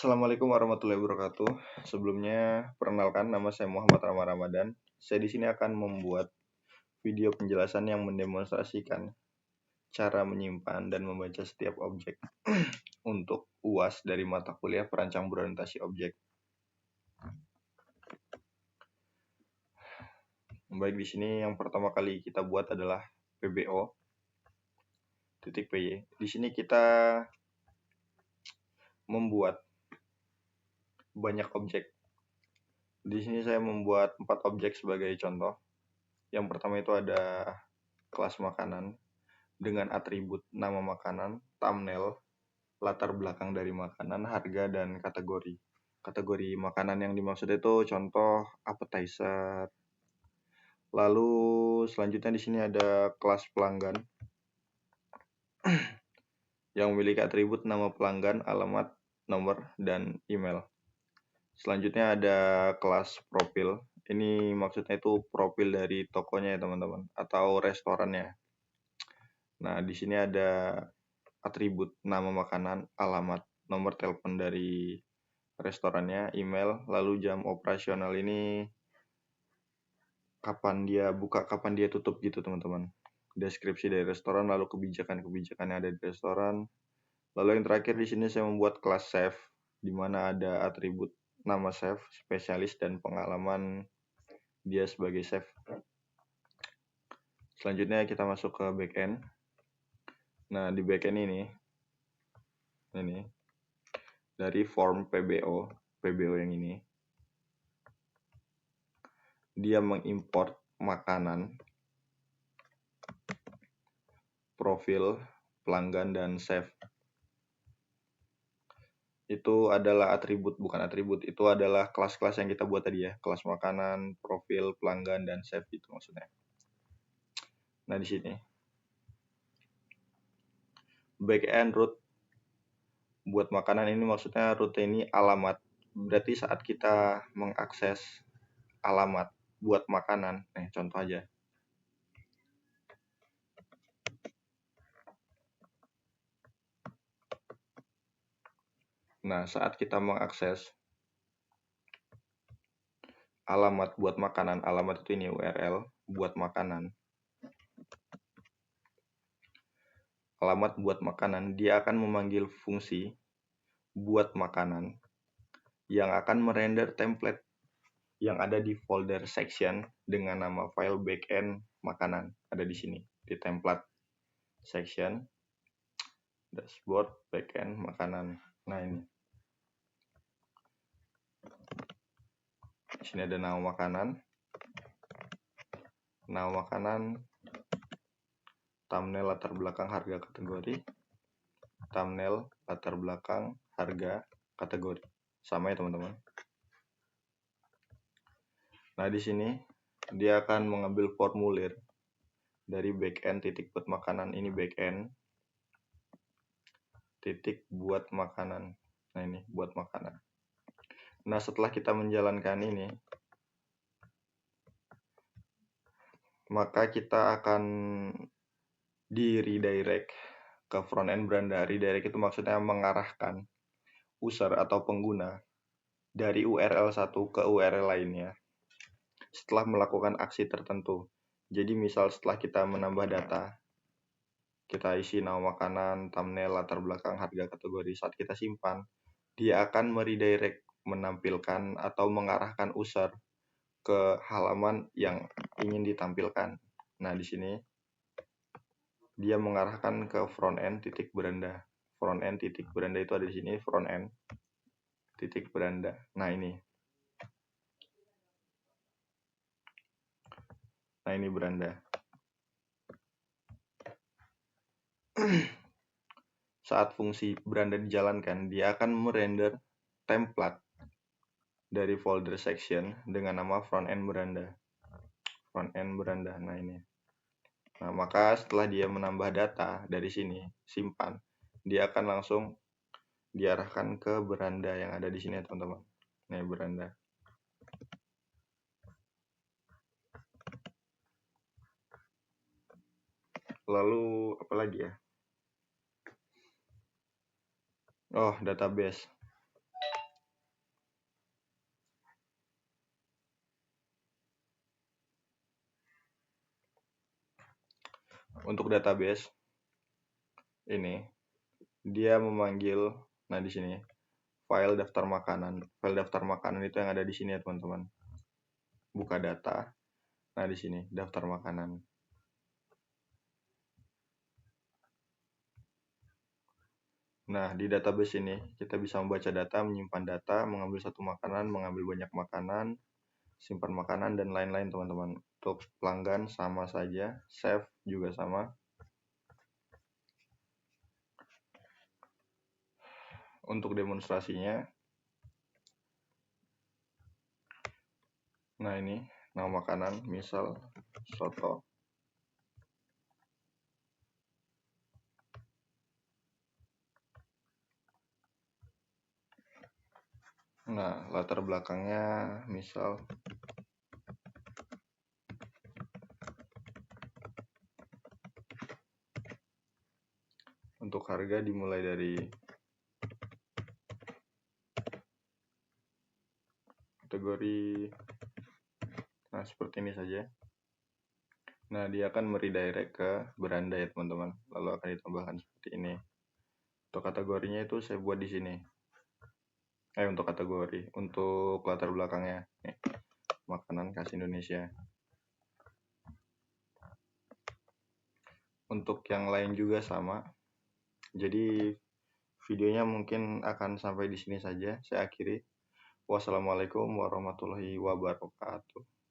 Assalamualaikum warahmatullahi wabarakatuh. Sebelumnya, perkenalkan nama saya Muhammad Rama Ramadan. Saya di sini akan membuat video penjelasan yang mendemonstrasikan cara menyimpan dan membaca setiap objek untuk UAS dari mata kuliah perancang berorientasi objek. Baik, di sini yang pertama kali kita buat adalah PBO titik PY. Di sini kita membuat banyak objek. Di sini saya membuat 4 objek sebagai contoh. Yang pertama itu ada kelas makanan dengan atribut nama makanan, thumbnail, latar belakang dari makanan, harga, dan kategori. Kategori makanan yang dimaksud itu contoh appetizer. Lalu selanjutnya di sini ada kelas pelanggan yang memiliki atribut nama pelanggan, alamat, nomor, dan email. Selanjutnya ada kelas profil. Ini maksudnya itu profil dari tokonya ya teman-teman, atau restorannya. Nah, di sini ada atribut nama makanan, alamat, nomor telepon dari restorannya, email, lalu jam operasional ini kapan dia buka, kapan dia tutup gitu teman-teman. Deskripsi dari restoran, lalu kebijakan-kebijakan yang ada di restoran. Lalu yang terakhir di sini saya membuat kelas chef, di mana ada atribut nama chef, spesialis, dan pengalaman dia sebagai chef. Selanjutnya kita masuk ke backend. Nah, di backend ini dari form PBO yang ini, dia mengimport makanan, profil, pelanggan, dan chef. Itu adalah atribut, bukan atribut, itu adalah kelas-kelas yang kita buat tadi ya, kelas makanan, profil, pelanggan, dan chef itu maksudnya. Nah, di sini backend root buat makanan ini maksudnya root ini alamat. Berarti saat kita mengakses alamat buat makanan, contoh aja. Nah, saat kita mengakses alamat buat makanan, alamat itu ini URL buat makanan. Alamat buat makanan, dia akan memanggil fungsi buat makanan yang akan merender template yang ada di folder section dengan nama file backend makanan. Ada di sini, di template section, dashboard, backend makanan. Nah, ini. Di sini ada nama makanan, thumbnail, latar belakang, harga, kategori, thumbnail, latar belakang, harga, kategori. Sama ya teman-teman. Nah, di sini dia akan mengambil formulir dari backend titik buat makanan, ini backend titik buat makanan. Nah, ini buat makanan. Nah, setelah kita menjalankan ini, maka kita akan di redirect ke front end Branda. Redirect itu maksudnya mengarahkan user atau pengguna dari URL satu ke URL lainnya setelah melakukan aksi tertentu. Jadi misal setelah kita menambah data, kita isi nama makanan, thumbnail, latar belakang, harga, kategori, saat kita simpan, dia akan meredirect, menampilkan atau mengarahkan user ke halaman yang ingin ditampilkan. Nah, di sini dia mengarahkan ke front end titik beranda. Front end titik beranda itu ada di sini, front end titik beranda. Nah, ini. Nah, ini beranda. Saat fungsi beranda dijalankan, dia akan merender template dari folder section dengan nama front end beranda. Front end beranda. Nah, ini. Nah, maka setelah dia menambah data dari sini, simpan, dia akan langsung diarahkan ke beranda yang ada di sini, teman-teman. Nah, beranda. Lalu apa lagi ya? Oh, database. Untuk database ini dia memanggil, nah di sini file daftar makanan. File daftar makanan itu yang ada di sini ya teman-teman. Buka data. Nah di sini daftar makanan. Nah di database ini kita bisa membaca data, menyimpan data, mengambil satu makanan, mengambil banyak makanan, simpan makanan dan lain-lain teman-teman. Untuk pelanggan sama saja, save juga sama. Untuk demonstrasinya, nah ini nama makanan, misal soto. Nah latar belakangnya misal untuk harga dimulai dari kategori, nah seperti ini saja. Nah dia akan meredirect ke beranda ya teman-teman, lalu akan ditambahkan seperti ini. Untuk kategorinya itu saya buat di sini. Untuk kategori, untuk latar belakangnya nih, makanan khas Indonesia. Untuk yang lain juga sama. Jadi videonya mungkin akan sampai di sini saja. Saya akhiri. Wassalamualaikum warahmatullahi wabarakatuh.